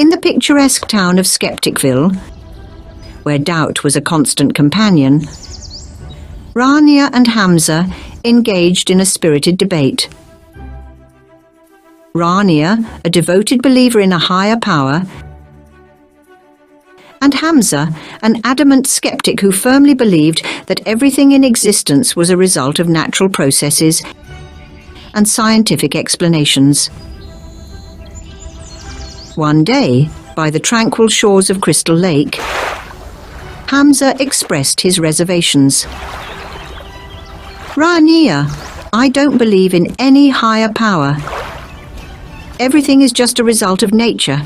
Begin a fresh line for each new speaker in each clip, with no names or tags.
In the picturesque town of Skepticville, where doubt was a constant companion, Rania and Hamza engaged in a spirited debate. Rania, a devoted believer in a higher power, and Hamza, an adamant skeptic who firmly believed that everything in existence was a result of natural processes and scientific explanations. One day, by the tranquil shores of Crystal Lake, Hamza expressed his reservations. Rania, I don't believe in any higher power. Everything is just a result of nature,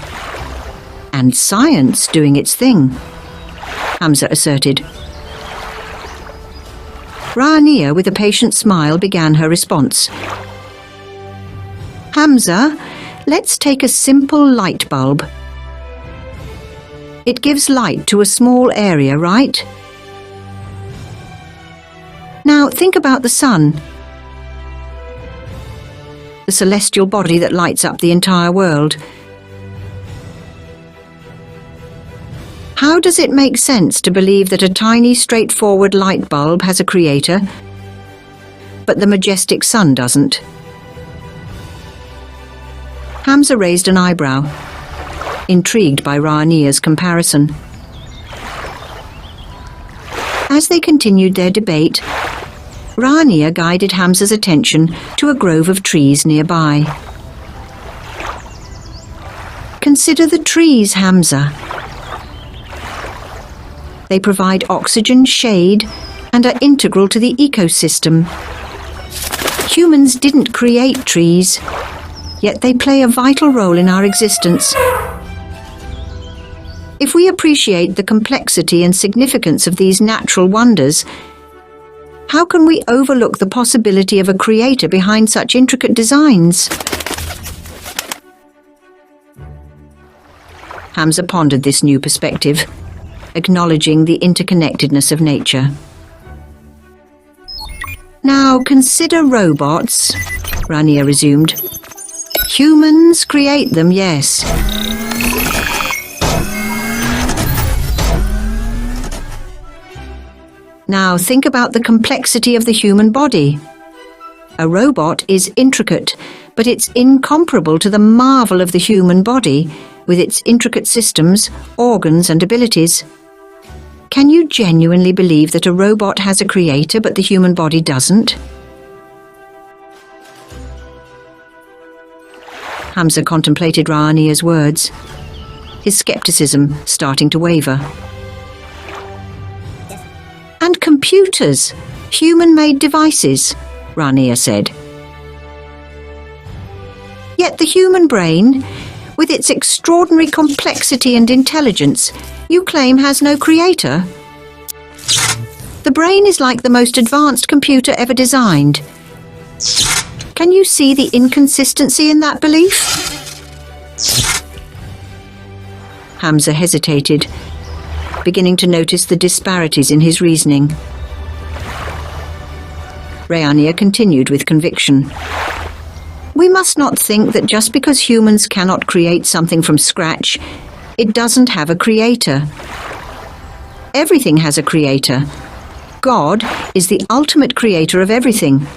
and science doing its thing, Hamza asserted. Rania, with a patient smile, began her response. Hamza, let's take a simple light bulb. It gives light to a small area, right? Now think about the sun, the celestial body that lights up the entire world. How does it make sense to believe that a tiny, straightforward light bulb has a creator, but the majestic sun doesn't? Hamza raised an eyebrow, intrigued by Rania's comparison. As they continued their debate, Rania guided Hamza's attention to a grove of trees nearby. Consider the trees, Hamza. They provide oxygen, shade, and are integral to the ecosystem. Humans didn't create trees, yet they play a vital role in our existence. If we appreciate the complexity and significance of these natural wonders, how can we overlook the possibility of a creator behind such intricate designs? Hamza pondered this new perspective, acknowledging the interconnectedness of nature. Now consider robots, Rania resumed. Humans create them, yes. Now think about the complexity of the human body. A robot is intricate, but it's incomparable to the marvel of the human body, with its intricate systems, organs, and abilities. Can you genuinely believe that a robot has a creator, but the human body doesn't? Hamza contemplated Rania's words, his skepticism starting to waver. And computers, human-made devices, Rania said. Yet the human brain, with its extraordinary complexity and intelligence, you claim has no creator. The brain is like the most advanced computer ever designed. Can you see the inconsistency in that belief? Hamza hesitated, beginning to notice the disparities in his reasoning. Rania continued with conviction. We must not think that just because humans cannot create something from scratch, it doesn't have a creator. Everything has a creator. God is the ultimate creator of everything.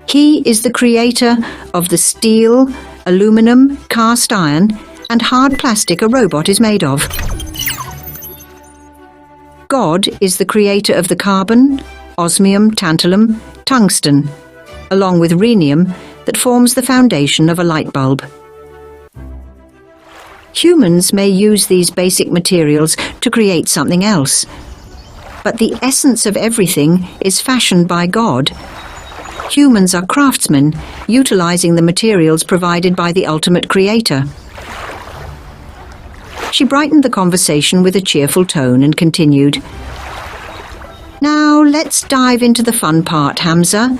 He is the creator of the steel, aluminum, cast iron, and hard plastic a robot is made of. God is the creator of the carbon, osmium, tantalum, tungsten, along with rhenium that forms the foundation of a light bulb. Humans may use these basic materials to create something else, but the essence of everything is fashioned by God. Humans are craftsmen, utilizing the materials provided by the ultimate creator. She brightened the conversation with a cheerful tone and continued. Now let's dive into the fun part, Hamza.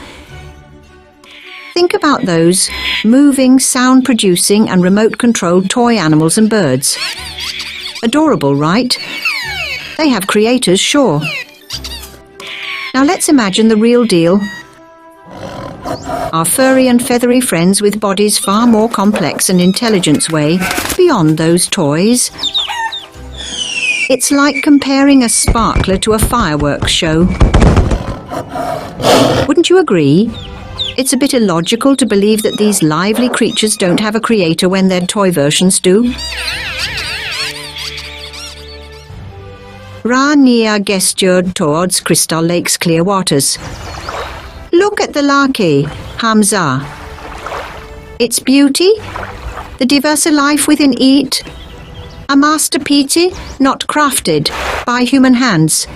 Think about those moving, sound-producing and remote-controlled toy animals and birds. Adorable, right? They have creators, sure. Now let's imagine the real deal. Our furry and feathery friends with bodies far more complex and intelligence way beyond those toys. It's like comparing a sparkler to a fireworks show. Wouldn't you agree? It's a bit illogical to believe that these lively creatures don't have a creator when their toy versions do. Rania gestured towards Crystal Lake's clear waters. Look at the lake, Hamza. Its beauty, the diverse life within it, a masterpiece not crafted by human hands.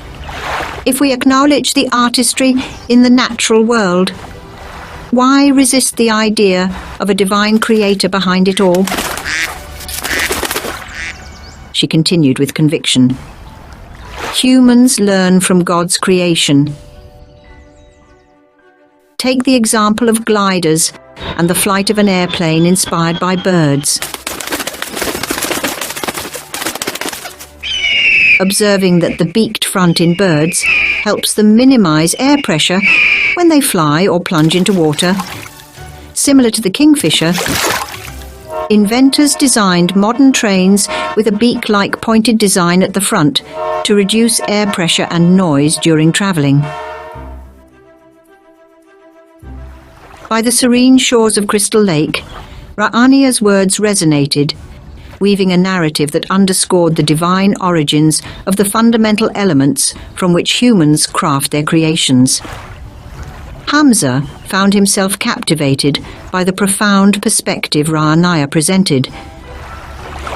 If we acknowledge the artistry in the natural world, why resist the idea of a divine creator behind it all? She continued with conviction. Humans learn from God's creation. Take the example of gliders and the flight of an airplane inspired by birds. Observing that the beaked front in birds helps them minimize air pressure when they fly or plunge into water. Similar to the kingfisher, inventors designed modern trains with a beak-like pointed design at the front to reduce air pressure and noise during traveling. By the serene shores of Crystal Lake, Ra'ania's words resonated, weaving a narrative that underscored the divine origins of the fundamental elements from which humans craft their creations. Hamza found himself captivated by the profound perspective Ra'ania presented,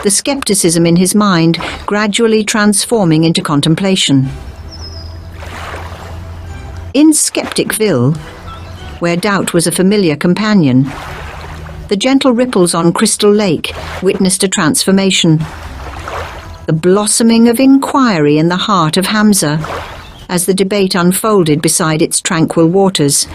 the skepticism in his mind gradually transforming into contemplation. In Skepticville, where doubt was a familiar companion, the gentle ripples on Crystal Lake witnessed a transformation. The blossoming of inquiry in the heart of Hamza as the debate unfolded beside its tranquil waters.